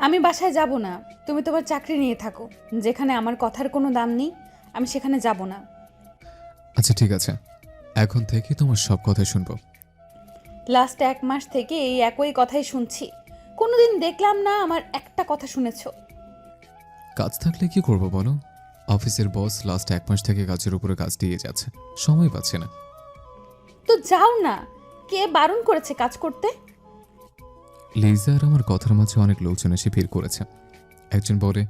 আমি বাসায় যাব না। তুমি তোমার চাকরি নিয়ে থাকো। যেখানে আমার কথার কোনো দাম নেই, আমি সেখানে যাব না। আচ্ছা ঠিক আছে, এখন থেকে তোমার সব কথাই শুনবো। লাস্ট 1 মাস থেকে এই একই কথাই শুনছি। কোনোদিন দেখলাম না আমার একটা কথা শুনেছো। কাজ থাকলে কি করব বলো? অফিসের বস লাস্ট 1 মাস থেকে কাজের উপরে কাজ দিয়ে যাচ্ছে, সময় পাচ্ছে না। তো যাও না। কে বারণ করেছে কাজ করতে? লিজা আর আমার কথার মাঝে অনেক লোকজন এসে ভিড় করেছে। একজন বলে,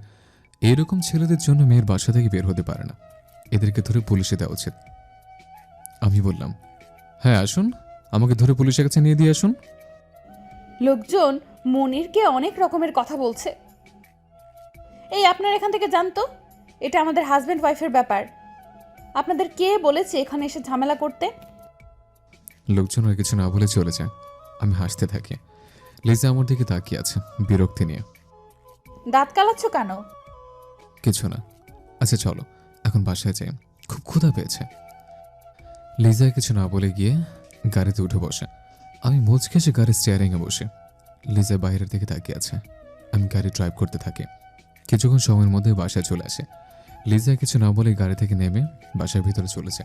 এরকম ছেলেদের জন্য মেয়ের বাসা থেকে বের হতে পারে না, এদেরকে ধরে পুলিশে দেওয়া উচিত। আমি বললাম, হ্যাঁ আসুন, আমাকে ধরে পুলিশের কাছে নিয়ে দিয়ে আসুন। লোকজন মনিরকে অনেক রকমের কথা বলছে। এই আপনার এখান থেকে জানতো, এটা আমাদের হাজব্যান্ড ওয়াইফের ব্যাপার। আপনাদের কে বলেছে এখানে এসে ঝামেলা করতে? লোকজন আর কিছু না বলে চলে যায়। আমি হাসতে থাকি। লিজা আমার দিকে তাকিয়ে আছে বিরক্তি নিয়ে। দাঁত কালাচ্ছ কেন? কিছু না। আচ্ছা চলো এখন বাসায় যাই, খুব ক্ষুধা পেয়েছে। লিজা কিছু না বলে গিয়ে গাড়িতে উঠে বসে। আমি মুচকে এসে গাড়ির স্টিয়ারিংয়ে বসে। লিজা বাইরের দিকে তাকিয়ে আছে। আমি গাড়ি ড্রাইভ করতে থাকি। কিছুক্ষণ সময়ের মধ্যে বাসায় চলে আসে। লিজা কিছু না বলে গাড়ি থেকে নেমে বাসার ভিতরে চলেছে।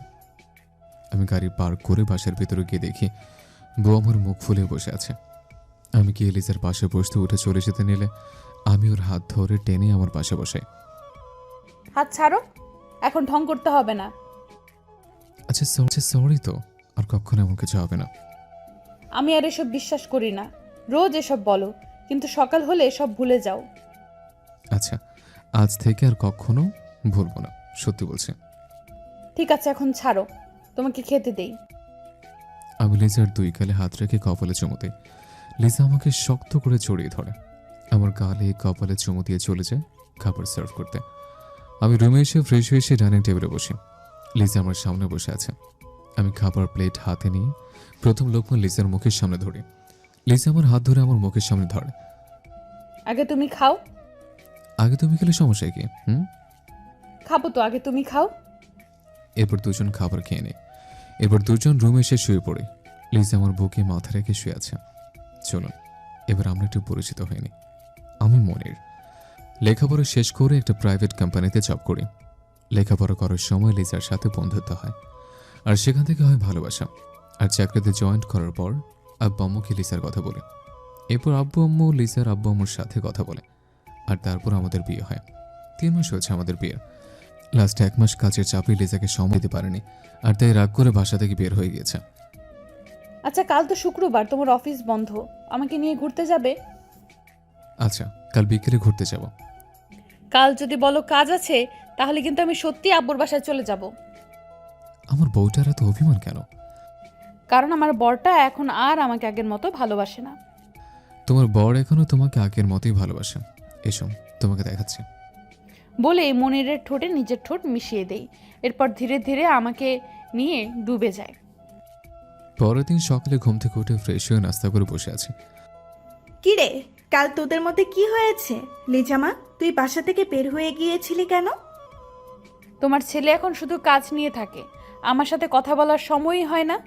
আমি গাড়ি পার্ক করে বাসার ভিতরে গিয়ে দেখি বউ আমার মুখ ফুলে বসে আছে। আমি গিয়ে লিজার পাশে বসতে উঠে চলে যেতে নিলে আমি ওর হাত ধরে টেনে আমার পাশে বসাই। হাত ছাড়ো, এখন ঢং করতে হবে না। আচ্ছা সরি তো, আর কখনো এমন কিছু হবে না। আমি আর এসব বিশ্বাস করি না। রোজ এসব বলো, কিন্তু সকাল হলে এসব ভুলে যাও। আচ্ছা, আজ থেকে আর কখনো ভুলবো না, সত্যি বলছি। ঠিক আছে, এখন ছাড়ো, তোমাকে খেতে দেই। আমি লিজার দুই গালে হাত রেখে কপালে চুমু দিই। লিজা আমাকে শক্ত করে জড়িয়ে ধরে আমার গালে কপালে চুমু দিয়ে চলে যায় খাবার সার্ভ করতে। আমি রুমে এসে ফ্রেশ হয়ে এসে ডাইনিং টেবিলে বসি। লিজা আমার সামনে বসে আছে। আমি খাবার প্লেট হাতে নিয়ে প্রথম লোকমা লিজার মুখের সামনে ধরি। লিজা আমার হাত ধরে আমার মুখের সামনে ধরে। আগে তুমি খাও। আগে তুমি খেলে সমস্যা কি? খাবো তো, আগে তুমি খাও। এরপর দুজন খাবার খেয়ে নেই। এরপর দুজন রুমে এসে শুয়ে পড়ে। লিজা আমার বুকে মাথা রেখে শুয়ে আছে। চলুন এবার আমরা একটু পরিচিত হয়নি। আমি মনির, লেখাপড়া শেষ করে একটা প্রাইভেট কোম্পানিতে জব করি। লেখাপড়া করার সময় লিজার সাথে বন্ধুত্ব হয়, আর সেখান থেকে হয় ভালোবাসা। আর চাকরিতে জয়েন্ট করার পর আব্বু আম্মুকে লিজার কথা বলে। এরপর আব্বু আম্মু লিজার আব্বু আম্মুর সাথে কথা বলে, আর তারপর আমাদের বিয়ে হয়। 3 মাস হয়েছে আমাদের বিয়ে। লাস্ট 1 মাস কাজের চাপে লিজাকে সময় দিতে পারেনি, আর তাই রাগ করে বাসা থেকে বের হয়ে গিয়েছে। আচ্ছা, কাল তো শুক্রবার, তোমার অফিস বন্ধ, আমাকে নিয়ে ঘুরতে যাবে? আচ্ছা, কাল বিকেলে ঘুরতে যাব। কাল যদি বলো কাজ আছে, তাহলে কিন্তু আমি সত্যি আব্বুর বাসায় চলে যাব। আমার বউটার এত অভিমান কেন? কারণ আমার বরটা এখন আর আমাকে আগের মতো ভালোবাসে না। তোমার বর এখনো তোমাকে আগের মতোই ভালোবাসে। এসো তোমাকে দেখাচ্ছি। বলে মনিরের ঠোঁটে নিজের ঠোঁট মিশিয়ে দেই। এরপর ধীরে ধীরে আমাকে নিয়ে ডুবে যায়। পরের দিন সকালে ঘুম থেকে উঠে ফ্রেশ হয়ে নাস্তা করে বসে আছি। কিরে, কাল তোদের মধ্যে কি হয়েছে? লিজামা, তুই বাসা থেকে বের হয়ে গিয়েছিলি কেন? তোমার ছেলে এখন শুধু কাজ নিয়ে থাকে, আমার সাথে কথা বলার সময়ই হয় না।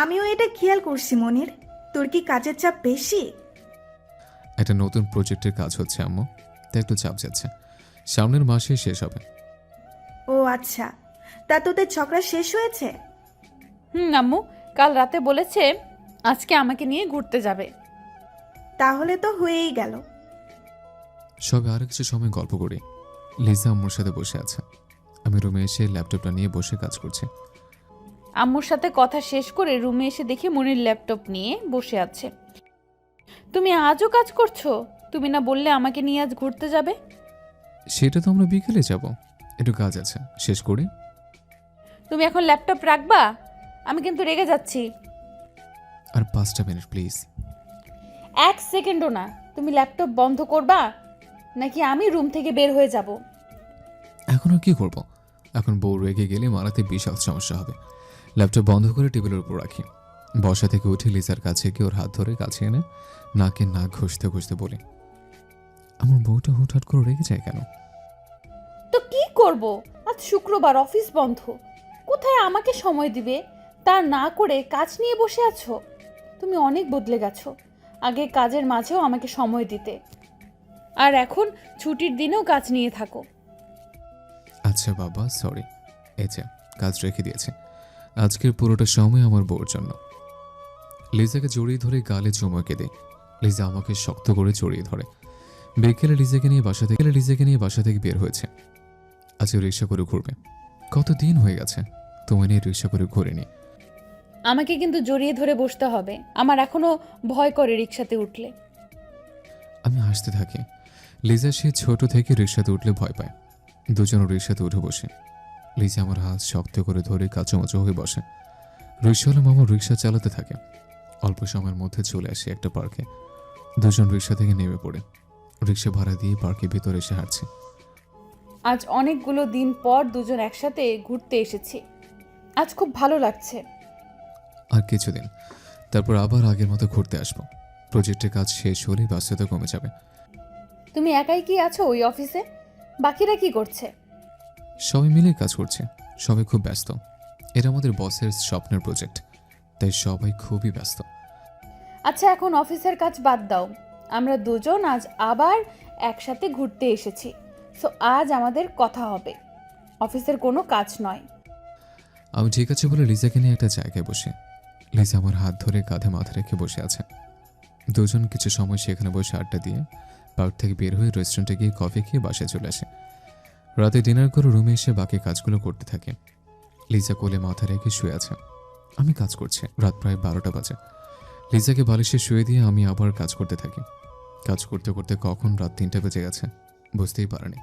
আমিও এটা খেয়াল করছি মনির। তোর কি কাজের চাপ বেশি? একটা নতুন প্রজেক্টের কাজ হচ্ছে আম্মু, তাই একটু চাপ যাচ্ছে। সামনের মাসে শেষ হবে। ও আচ্ছা, তা তোদের ঝগড়া শেষ হয়েছে? আম্মু কাল রাতে বলেছে আজকে আমাকে নিয়ে ঘুরতে যাবে। তাহলে তো হয়েই গেল। সবে আরো কিছু সময় গল্প করি। লিজা আম্মুর সাথে বসে আছে। আমি রুমে এসে ল্যাপটপটা নিয়ে বসে কাজ করছি। আম্মুর সাথে কথা শেষ করে রুমে এসে দেখি মনির ল্যাপটপ নিয়ে বসে আছে। তুমি আজও কাজ করছো? তুমি না বললে আমাকে নিয়ে আজ ঘুরতে যাবে? সেটা তো আমরা বিকেলে যাব, একটু কাজ আছে, শেষ করি। তুমি এখন ল্যাপটপ রাখবা? আমি কিন্তু রেগে যাচ্ছি। আর 5টা মিনিট প্লিজ। 1 সেকেন্ডও না। তুমি ল্যাপটপ বন্ধ করবা নাকি আমি রুম থেকে বের হয়ে যাব? এখন আর কি করব? এখন বউ রেগে গেলে মারাতে বিশাল সমস্যা হবে। ল্যাপটপ বন্ধ করে টেবিলের উপর রাখি। বসা থেকে উঠে লিজার কাছে গিয়ে ওর হাত ধরে কাছে এনে নাকে নাক ঘষতে ঘষতে বলি, আমার বউটা হুটহাট করে রেগে যায় কেন? তো কি করব? আজ শুক্রবার, অফিস বন্ধ, কোথায় আমাকে সময় দিবে? তা না করে কাজ নিয়ে বসে আছো। তুমি অনেক বদলে গেছো। আগে কাজের মাঝেও আমাকে সময় দিতে, আর এখন ছুটির দিনেও কাজ নিয়ে থাকো। আচ্ছা বাবা, সরি। এই যে কাজ রেখে দিয়েছে। আজকের পুরোটা সময় আমার বউর জন্য। লিজাকে জড়িয়ে ধরে গালে চুমুকে দেয়। লিজা আমাকে শক্ত করে জড়িয়ে ধরে। বিকেলে লিজাকে নিয়ে বাসা থেকে বের হয়েছে। আজকে রিক্সা করে ঘুরবে। কতদিন হয়ে গেছে তোমায় নিয়ে রিক্সা করে ঘুরিনি। আমাকে কিন্তু জড়িয়ে ধরে বসতে হবে, আমার এখনো ভয় করে রিক্সাতে উঠলে। আমি হাসতে থাকি। লিজা সে ছোট থেকে রিক্সাতে উঠলে ভয় পায়। দুজন রিক্সাতে উঠে বসে। লিজা আমার হাত শক্ত করে ধরে কাঁচুমাচু হয়ে বসে। রিক্সাওয়ালা মামা রিক্সা চালাতে থাকে। অল্প সময়ের মধ্যে চলে আসে একটা পার্কে। দুজন রিক্সা থেকে নেমে পড়ে রিক্সা ভাড়া দিয়ে পার্কের ভিতরে এসে হাঁটছে। আজ অনেকগুলো দিন পর দুজন একসাথে ঘুরতে এসেছি, আজ খুব ভালো লাগছে। আর কিছুদিন, তারপর আবার আগের মতো ঘুরতে আসবো। প্রজেক্টের কাজ শেষ হলেই ব্যস্ততা কমে যাবে। তুমি একাই কি আছো ওই অফিসে? বাকিরা কি করছে? সবাই মিলেই কাজ করছে। সবাই খুব ব্যস্ত। এটা আমাদের বসের স্বপ্নের প্রজেক্ট, তাই সবাই খুবই ব্যস্ত। আচ্ছা, এখন অফিসের কাজ বাদ দাও, আমরা দুজন আজ আবার একসাথে ঘুরতে এসেছি, সো আজ আমাদের কথা হবে, অফিসের কোনো কাজ নয়। আমি ঠিক আছে বলে লিজাকে নিয়ে একটা জায়গায় বসে। লিজা আমার হাত ধরে কাঁধে মাথা রেখে বসে আছে। দুজন কিছু সময় সেখানে বসে আড্ডা দিয়ে পার্ক থেকে বের হয়ে রেস্টুরেন্টে গিয়ে কফি খেয়ে বাসায় চলে আসে। রাতে ডিনার করে রুমে এসে বাকি কাজগুলো করতে থাকে। লিজা কোলে মাথা রেখে শুয়ে আছে। আমি কাজ করছি। রাত প্রায় 12টা বাজে। লিজাকে বালিশে শুয়ে দিয়ে আমি আবার কাজ করতে থাকি। কাজ করতে করতে কখন রাত 3টা বেজে গেছে বুঝতেই পারিনি।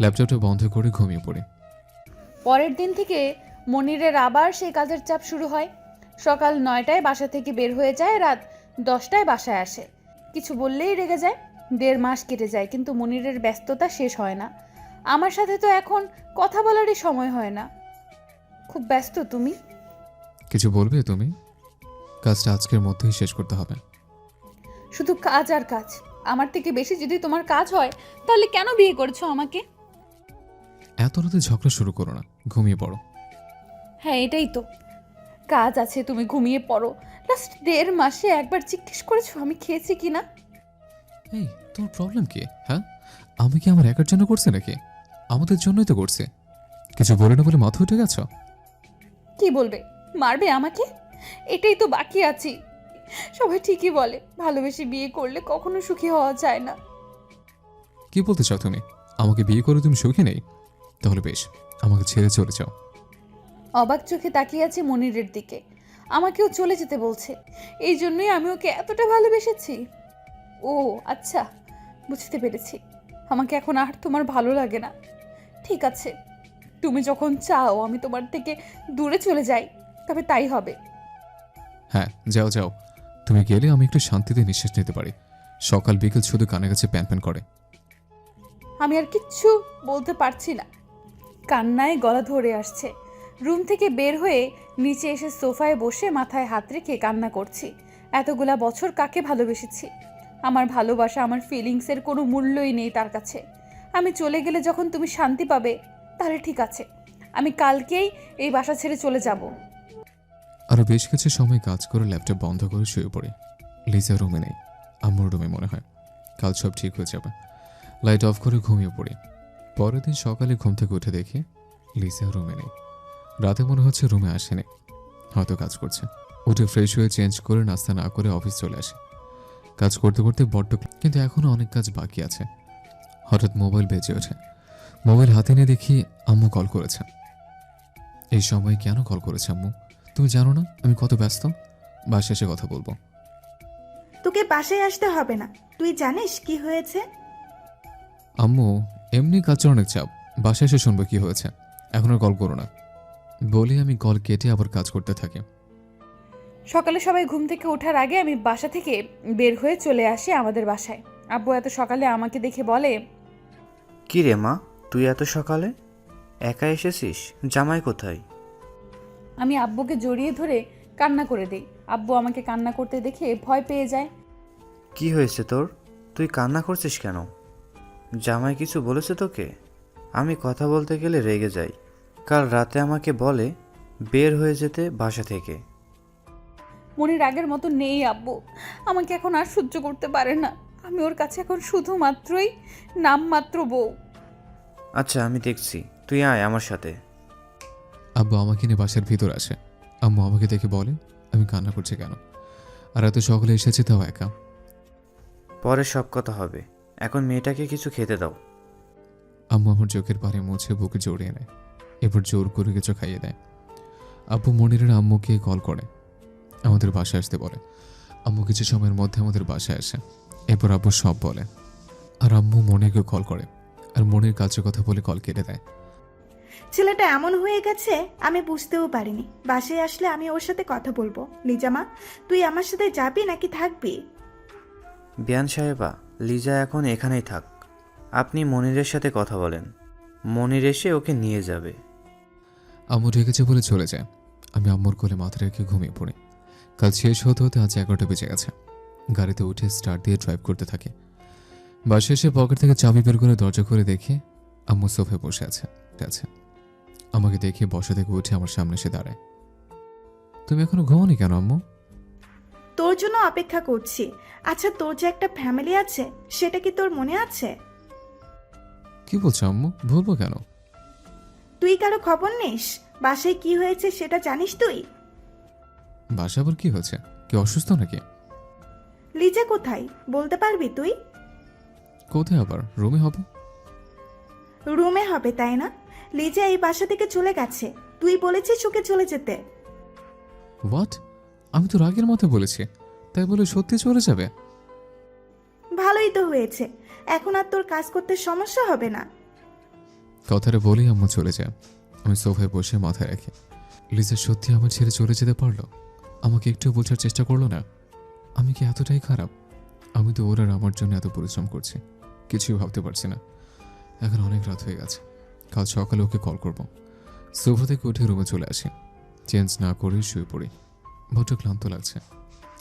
ল্যাপটপটা বন্ধ করে ঘুমিয়ে পড়ি। পরের দিন থেকে মনিরের আবার সেই কাজের চাপ শুরু হয়। সকাল 9টায় বাসা থেকে বের হয়ে যায়, রাত 10টায় বাসায় আসে। কিছু বললেই রেগে যায়। 1.5 মাস কেটে যায়, কিন্তু মনিরের ব্যস্ততা শেষ হয় না। আমার সাথে তো এখন কথা বলারই সময় হয় না। খুব ব্যস্ত তুমি। কিছু বলবে তুমি? কাজটা আজকের মধ্যেই শেষ করতে হবে। শুধু কাজ আর কাজ। আমার থেকে বেশি যদি তোমার কাজ হয় তাহলে কেন বিয়ে করেছো আমাকে? এত রাতে ঝগড়া শুরু করো না, ঘুমিয়ে পড়ো। হ্যাঁ, এটাই তো, কাজ আছে, তুমি ঘুমিয়ে পড়ো। লাস্ট 1.5 মাসে একবার জিজ্ঞেস করেছো আমি খেয়েছি কিনা? এই তোর প্রবলেম কি? হ্যাঁ, আমি কি আমার একার জন্য করছে নাকি? আমাদের জন্যই তো করছে। কিছু বলে না বলে মাথা উঠে গেছ? কি বলবে? মারবে আমাকে? এটাই তো বাকি আছি। সবাই ঠিকই বলে ভালোবেসে বিয়ে করলে কখনো সুখী হওয়া যায় না। কি বলতে চাও তুমি? আমাকে বিয়ে করে তুমি সুখী নেই? তাহলে বেশ, আমাকে ছেড়ে চলে যাও। অবাক চোখে তাকিয়ে আছে মনিরের দিকে। আমাকেও চলে যেতে বলছে, এই জন্যই আমি ওকে এতটা ভালোবেসেছি। ও আচ্ছা, বুঝতে পেরেছি। আমাকে এখন আর তোমার ভালো লাগে না। ঠিক আছে, তুমি যখন চাও আমি তোমার থেকে দূরে চলে যাই, তবে তাই হবে। হ্যাঁ, যাও যাও। তুমি গেলে আমি একটু শান্তিতে নিঃশ্বাস নিতে পারি। সকাল বিকেল শুধু কানে কাছে প্যান প্যান করে। আমি আর কিচ্ছু বলতে পারছি না, কান্নায় গলা ধরে আসছে। রুম থেকে বের হয়ে নিচে এসে সোফায় বসে মাথায় হাত রেখে কান্না করছি। এতগুলা বছর কাকে ভালোবেসেছি? আমার ভালোবাসা, আমার ফিলিংসের কোনো মূল্যই নেই তার কাছে। আমি চলে গেলে যখন তুমি শান্তি পাবে, তাহলে ঠিক আছে, আমি কালকেই এই বাসা ছেড়ে চলে যাব। আরও বেশ কিছু সময় কাজ করে ল্যাপটপ বন্ধ করে শুয়ে পড়ি। লিজা রুমে নেই, আম্মুর রুমে মনে হয়। কাল সব ঠিক হয়ে যাবে। লাইট অফ করে ঘুমিয়ে পড়ি। পরের দিন সকালে ঘুম থেকে উঠে দেখি লিজা রুমে নেই। রাতে মনে হচ্ছে রুমে আসেনি, হয়তো কাজ করছে। উঠে ফ্রেশ হয়ে চেঞ্জ করে নাস্তা না করে অফিস চলে আসে। কাজ করতে করতে বড্ড, কিন্তু এখনও অনেক কাজ বাকি আছে। হঠাৎ মোবাইল বেজে ওঠে। মোবাইল হাতে নিয়ে দেখি আম্মু কল করেছে। এই সময় কেন কল করেছে আম্মু? তুমি জানো না আমি কত ব্যস্ত? বাসায় এসে কথা বলবো। তোকে বাসায় আসতে হবে না, তুই জানিস কি হয়েছে? আম্মু, এমনি কাজের অনেক চাপ, বাসায় এসে শুনবো কি হয়েছে। এখন আর কল করো না বলে আমি কল কেটে আবার কাজ করতে থাকি। সকালে সবাই ঘুম থেকে ওঠার আগে আমি বাসা থেকে বের হয়ে চলে আসি আমাদের বাসায়। আব্বু এত সকালে আমাকে দেখে বলে, কি রে মা, তুই এত সকালে একা এসেছিস? জামাই কোথায়? আমি আব্বুকে জড়িয়ে ধরে কান্না করে দেই। আব্বু আমাকে কান্না করতে দেখে ভয় পেয়ে যায়। কি হয়েছে তোর? তুই কান্না করছিস কেন? জামাই কিছু বলেছে তোকে? আমি কথা বলতে গেলে রেগে যাই। কাল রাতে আমাকে বলে বের হয়ে যেতে বাসা থেকে। মনির আগের মতো নেই আব্বু, আমাকে এখন আর সহ্য করতে পারে না। আমি ওর কাছে এখন শুধুমাত্রই নামমাত্র বউ। আচ্ছা আমি দেখছি, তুই আয় আমার সাথে। আব্বু আমাকে নিয়ে বাসার ভিতর আসে। আম্মু আমাকে দেখে বলে আমি কান্না করছি কেন, আর এত সকলে এসেছে তাও একা। পরে সব কথা হবে, এখন মেয়েটাকে কিছু খেতে দাও। আম্মু আমার চোখের পানি মুছে বুকে জড়িয়ে নেয়, এরপর জোর করে কিছু খাইয়ে দেয়। আব্বু মনিরের আম্মুকে কল করে আমাদের বাসায় আসতে বলে। আম্মু কিছু সময়ের মধ্যে আমাদের বাসায় আসে, এরপর আব্বু সব বলে। আর আম্মু মনিরকে কল করে, আর মনির কাছে কথা বলে কল কেটে দেয়। ছেলেটা এমন হয়ে গেছে আমি বুঝতেও পারিনি। বাসায় আসলে আমি ওর সাথে কথা বলবো। লিজামা, তুই আমার সাথে যাবি নাকি থাকবি? বিয়ান সাহেবা, লিজা এখন এখানেই থাক, আপনি মনিরের সাথে কথা বলেন, মনির এসে ওকে নিয়ে যাবে। আম্মু রেখেছে বলে চলে যায়। আমি আম্মুর কোলে মাথা রেখে ঘুমিয়ে পড়ি। কাল শেষ হতে হতে আজ 11টা বেজে গেছে। গাড়িতে উঠে স্টার্ট দিয়ে ড্রাইভ করতে থাকি। বাসে এসে পকেট থেকে চাবি বের করে দরজা করে দেখে আম্মু সোফায় বসে আছে। আমাকে দেখে বসা থেকে উঠে আমার সামনে এসে দাঁড়ায়। তুমি এখনো ঘুমোনি কেন আম্মু? তোর জন্য অপেক্ষা করছি। আচ্ছা, তোর যে একটা ফ্যামিলি আছে সেটা কি তোর মনে আছে? কি বলছো আম্মু? ভুলবো কেন? তুই কারো খবর নিস? বাসায় কি হয়েছে সেটা জানিস তুই? বাসা আবার কি হয়েছে? কি অসুস্থ নাকি? লিজা কোথায় বলতে পারবি তুই? কোথায় আবার? রুমে হবে। রুমে হবে তাই না? লিজা এই বাসা থেকে চলে গেছে, তুই বলেছিস ওকে চলে যেতে। হোয়াট? আমি তো রাগের মতো বলেছি, তাই বলে সত্যি চলে যাবে? ভালোই তো হয়েছে, এখন আর তোর কাজ করতে সমস্যা হবে না। কথাটা বলেই আম্মু চলে যায়। আমি সোফায় বসে মাথায় রাখি। লিজা সত্যি আমার ছেড়ে চলে যেতে পারলো? আমাকে একটু বোঝার চেষ্টা করলো না? আমি কি এতটাই খারাপ? আমি তো ওর আর আমার জন্য এত পরিশ্রম করছি, কিছুই ভাবতে পারছি না। এখন অনেক রাত হয়ে গেছে, কাল সকালে ওকে কল করব। সোফা থেকে উঠে রুমে চলে আসি। চেঞ্জ না করে শুয়ে পড়ি। বড্ড ক্লান্ত লাগছে,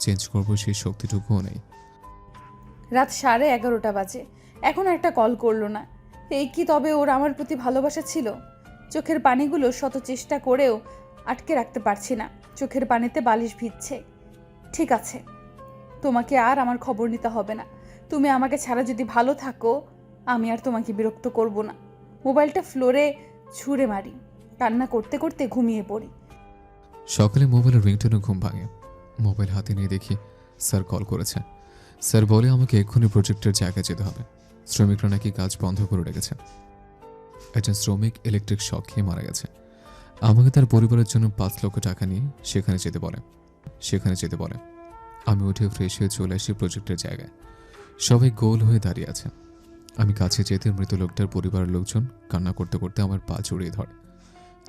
চেঞ্জ করবো সেই শক্তিটুকুও নেই। রাত 11:30 বাজে, এখন একটা কল করলো না। এই কি তবে ওর আমার প্রতি ভালোবাসা ছিল? চোখের পানিগুলো শত চেষ্টা করেও আটকে রাখতে পারছি না, চোখের পানিতে বালিশ ভিজছে। ঠিক আছে, তোমাকে আর আমার খবর নিতে হবে না। তুমি আমাকে ছাড়া যদি ভালো থাকো, আমি আর তোমাকে বিরক্ত করব না। মোবাইলটা ফ্লোরে ছুঁড়ে মারি, কান্না করতে করতে ঘুমিয়ে পড়ি। সকালে মোবাইলের রিংটোনে ঘুম ভাঙে। মোবাইল হাতে নিয়ে দেখি স্যার কল করেছে। স্যার বলে আমাকে এক্ষুনি প্রজেক্টের জায়গায় যেতে হবে। শ্রমিকরা নাকি কাজ বন্ধ করে রেখেছে। একজন শ্রমিক ইলেকট্রিক শক খেয়ে মারা গেছে। আমাকে তার পরিবারের জন্য 5 লক্ষ টাকা নিয়ে সেখানে যেতে বলে। আমি উঠে ফ্রেশ হয়ে চলে আসি প্রজেক্টের জায়গায়। সবাই গোল হয়ে দাঁড়িয়ে আছে। আমি কাছে যেতে মৃত লোকটার পরিবারের লোকজন কান্না করতে করতে আমার পা জড়িয়ে ধরে।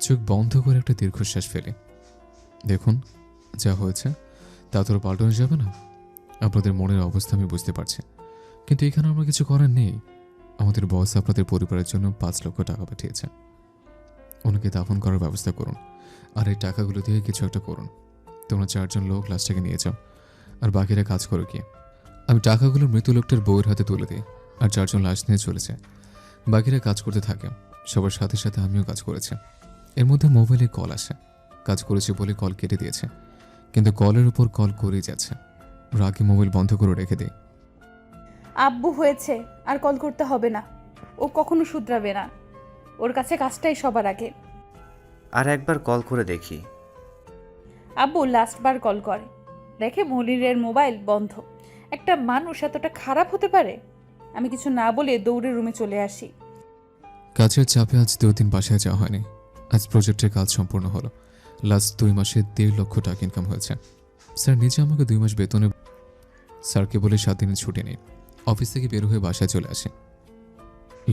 চোখ বন্ধ করে একটা দীর্ঘশ্বাস ফেলে। দেখুন, যা হয়েছে তা তোর পাল্টানো যাবে না। আপনাদের মনের অবস্থা আমি বুঝতে পারছি, কিন্তু এখানে আমার কিছু করার নেই। আমাদের বস আপনাদের পরিবারের জন্য 5 লক্ষ টাকা পাঠিয়েছে। ওনাকে দাফন করার ব্যবস্থা করুন, আর এই টাকাগুলো দিয়ে কিছু একটা করুন। তোমরা 4 জন লোক লাশটাকে নিয়ে যাও, আর বাকিরা কাজ করো কি। আমি টাকাগুলো মৃত লোকটার বউয়ের হাতে তুলে দিই, আর 4 জন লাশ নিয়ে চলে যায়। বাকিরা কাজ করতে থাকে। সবার সাথে সাথে আমিও কাজ করেছি। এর মধ্যে মোবাইলে কল আসে। কাজ করেছি বলে কল কেটে দিয়েছে, কিন্তু কলের উপর কল করেই যাচ্ছে। রাগে মোবাইল বন্ধ করে রেখে দিই। আব্বু হয়েছে, আর কল করতে হবে না। ও কখনো শুধরাবে না, ওর কাছে কাজটাই সবার আগে। আর একবার কল করে দেখি। আব্বু লাস্টবার কল করে, দেখে মনিরের মোবাইল বন্ধ। একটা মানুষ এতটা খারাপ হতে পারে? আমি কিছু না বলে দৌড়ে রুমে চলে আসি। কাজের চাপে আজ 2 দিন বাসায় যাওয়া হয়নি। আজ প্রজেক্টের কাজ সম্পূর্ণ হলো। লাস্ট 2 মাসে 1.5 লক্ষ টাকা ইনকাম হয়েছে। স্যার নিজে আমাকে 2 মাস বেতনে স্যারকে বলে 7 দিনের ছুটি নেই। অফিস থেকে বের হয়ে বাসায় চলে আসে।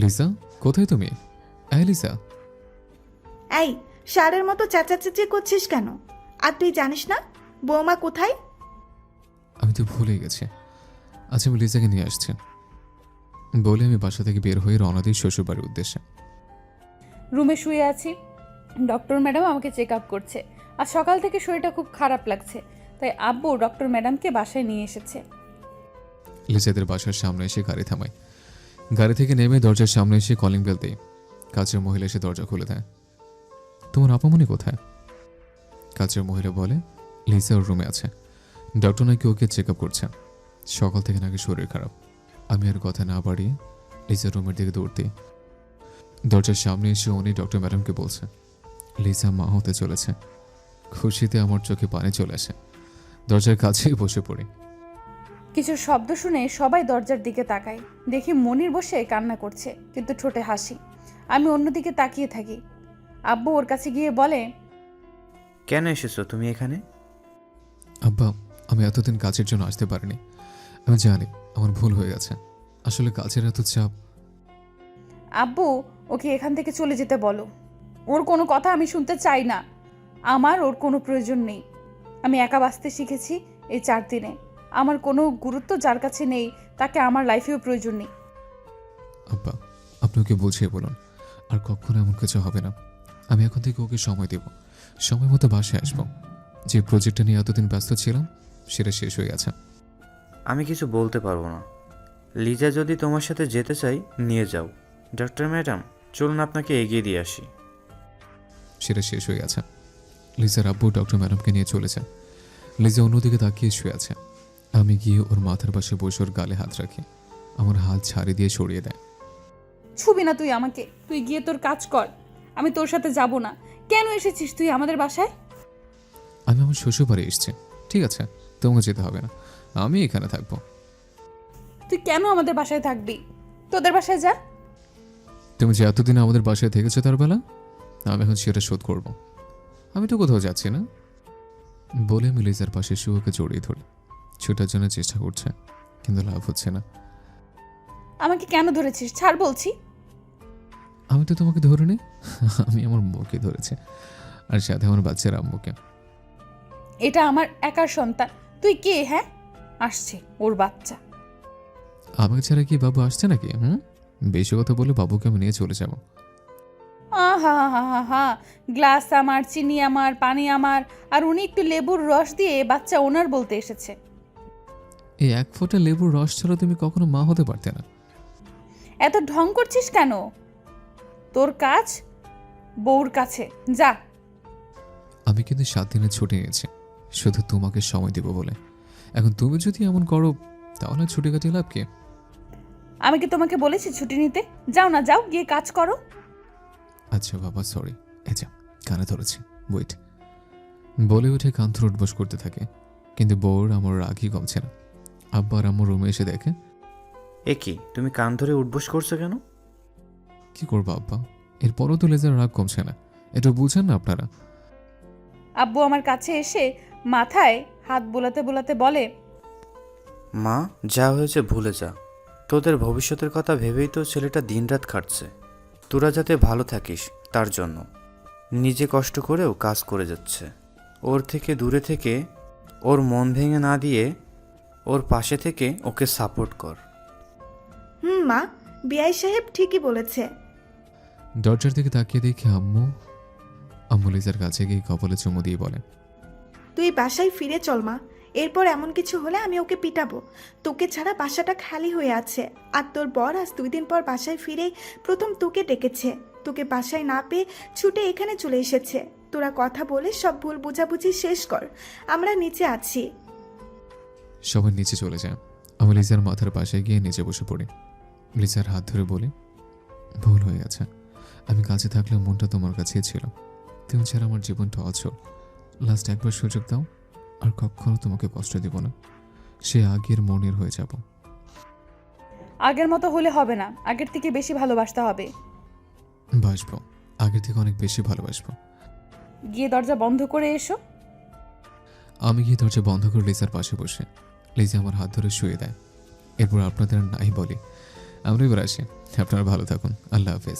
লিসা, কোথায় তুমি? লিসা। এই, সারের মতো চেঁচাচেঁচি করছিস কেন? আর তুই জানিস না বৌমা কোথায়? আমি তো ভুলে গেছি। আচ্ছা, আমি লিসাকে নিয়ে আসছি বলে আমি বাসা থেকে বের হয়ে রওনা দিই শ্বশুরবাড়ির উদ্দেশ্যে। রুমে শুয়ে আছি, ডক্টর ম্যাডাম আমাকে চেক আপ করছে। আর সকাল থেকে শরীরটা খুব খারাপ লাগছে, তাই আব্বু ডক্টর ম্যাডামকে বাসায় নিয়ে এসেছে। লিসাদের বাসার সামনে এসে গাড়ি থামাই। গাড়ি থেকে নেমে দরজার সামনে এসে কলিং বেল দেই। কাজের মহিলা এসে দরজা খুলে দেয়। তোমার আপামনি কোথায়? কাজের মহিলা বলে লিসা ওর রুমে আছে। ডক্টর নাকি ওকে চেক আপ করছে। সকাল থেকে নাকি শরীর খারাপ। আমি আর কথা না বাড়িয়ে লিজার রুমের দিকে দৌড়তে দরজার সামনে এসে উনি ডক্টর ম্যাডামকে বলছে লিজা মা হতে চলেছে। খুশিতে আমার চোখে পানি চলে আসে। দরজার কাছেই বসে পড়ি। কিছু শব্দ শুনে সবাই দরজার দিকে তাকায়। দেখি মনির বসে কান্না করছে, কিন্তু ঠোঁটে হাসি। আমি অন্যদিকে তাকিয়ে থাকি। আব্বু ওর কাছে গিয়ে বলে, কেন এসেছো তুমি এখানে? আব্বা, আমি এতদিন কাজের জন্য আসতে পারিনি। আমি জানি আমার ভুল হয়ে গেছে। আসলে কাজের এত চাপ। আব্বু ওকে এখান থেকে চলে যেতে বলো। ওর কোনো কথা আমি শুনতে চাই না। আমার ওর কোনো প্রয়োজন নেই। আমি একা বাঁচতে শিখেছি এই 4 দিনে। আমার কোনো গুরুত্ব যার কাছে নেই তাকে আমার লাইফেও প্রয়োজন নেই। আব্বা, আপনি ওকে বুঝিয়ে বলুন আর কখনো এমন কিছু হবে না। আমি এখন থেকে ওকে সময় দেব। সময় মতো বাসায় আসবো। যে প্রজেক্টটা নিয়ে এতদিন ব্যস্ত ছিলাম সেটা শেষ হয়ে গেছে। আমি কিছু বলতে পারবো না। লিজা যদি তোমার সাথে যেতে চাই নিয়ে যাও। ডক্টর ম্যাডাম চলুন আপনাকে এগিয়ে দিয়ে আসি। সেটা শেষ হয়ে গেছে। লিজার আব্বু ডক্টর ম্যাডামকে নিয়ে চলেছে। লিজা অন্যদিকে তাকিয়ে শুয়ে আছে। আমি গিয়ে ওর মাথার পাশে বসে ওর গালে হাত রাখি। আমার হাত ছাড়ি দিয়ে সরিয়ে দেয়। ছুবি না তুই আমাকে। তুই গিয়ে তোর কাজ কর। আমি তোর সাথে যাব না। কেন এসেছিস তুই আমাদের বাসায়? আমি আমার শ্বশুর বাড়ি এসেছি। ঠিক আছে, তোমাকে যেতে হবে না। আমি এখানে থাকবো। তুই কেন আমাদের বাসায় থাকবি? তোদের বাসায় যা। তুমি যে এতদিন আমাদের বাসায় থেকেছো তার বেলা আমি এখন সেটা শোধ করব। আমি তো কোথাও যাচ্ছি না। বলে আমি লিজার পাশে শুয়োকে জড়িয়ে ধরি। ছোটার জন্য চেষ্টা করছে, কিন্তু লাভ হচ্ছে না। আমাকে কেন ধরেছিস? ছাড় বলছি। আমি তো তোমাকে ধরিনি, আমি আমার মুখে ধরেছি, আর সাথে আমার বাচ্চার আম্মুকে। এটা আমার একার সন্তান। তুই কে? হ্যাঁ, আসছে ওর বাচ্চা। আমাকে ছাড়া কি বাবু আসছে নাকি? বেশি কথা বলে বাবুকে আমি নিয়ে চলে যাব। আহা হা হা হা, গ্লাস আমার, চিনি আমার, পানি আমার, আর উনি একটু লেবুর রস দিয়ে বাচ্চা ওনার বলতে এসেছে। এই 1 ফোঁটা লেবুর রস ছাড়া তুমি কখনো মা হতে পারতে না। এত ঢং করছিস কেন? তোর কাজ বউর কাছে যা। আমি কিন্তু 7 দিনের ছুটি নিয়েছি শুধু তোমাকে সময় দেব বলে। এখন তুমি যদি এমন করো তাহলে ছুটি কাটিয়ে লাভ কি? আমি কি তোমাকে বলেছি ছুটি নিতে? যাও না, যাও গিয়ে কাজ করো। আচ্ছা বাবা, সরি। আচ্ছা, কানে ধরেছি, ওয়েট। বলে উঠে কান ধরে উঠবস করতে থাকে, কিন্তু বউর আমার রাগই কমছে না। আব্বা আর আমার রুমে এসে দেখে। এ কি, তুমি কান ধরে উঠবোস করছো কেন? কি করবো আব্বা, এরপরও তো লেজার রাগ কমছে না। এটা বুঝেন না আপনারা? আব্বু আমার কাছে এসে মাথায় হাত বোলাতে বোলাতে বলে, মা, যা হয়েছে ভুলে যা। তোদের ভবিষ্যতের কথা ভেবেই তো ছেলেটা দিনরাত খাটছে। তোরা যাতে ভালো থাকিস তার জন্য নিজে কষ্ট করেও কাজ করে যাচ্ছে। ওর থেকে দূরে থেকে ওর মন ভেঙে না দিয়ে ওর পাশে থেকে ওকে সাপোর্ট কর। মা, বিআই সাহেব ঠিকই বলেছে। দরজার দিকে তাকিয়ে দেখি আম্মু লিজার কাছে গিয়ে কপালে চুমু দিয়ে বলে, তুই বাসায় ফিরে চল মা। এরপর এমন কিছু হলে আমি ওকে পিটাবো। তোকে ছাড়া বাসাটা খালি হয়ে আছে। আর তোর বর আজ 2 দিন পর বাসায় ফিরে প্রথম তোকে ডেকেছে। তোকে বাসায় না পেয়ে ছুটে এখানে চলে এসেছে। তোরা কথা বলে সব ভুল বোঝাবুঝি শেষ কর। আমরা নিচে আছি। সবাই নিচে চলে যায়। আমি লিজার মাথার পাশে গিয়ে নিচে বসে পড়ি। লিজার হাত ধরে বলি, ভুল হয়ে গেছে। আমি কাছে থাকলে মনটা তোমার কাছেই ছিল। তুমি ছাড়া আমার জীবনটা অচল। লাস্ট একবার সুযোগ দাও, আর কখনো তোমাকে কষ্ট দেব না। সে আগের মনের হয়ে যাব। আগের মতো হলে হবে না, আগের থেকে বেশি ভালোবাসতে হবে। বাসবো, আগের থেকে অনেক বেশি ভালোবাসবো। গিয়ে দরজা বন্ধ করে এসো। আমি গিয়ে দরজা বন্ধ করে লিজার পাশে বসে লিজা আমার হাত ধরে শুয়ে দেয়। এরপর আপনাদের নাই বলি, আমরা এবার আসি। আপনারা ভালো থাকুন। আল্লাহ হাফেজ।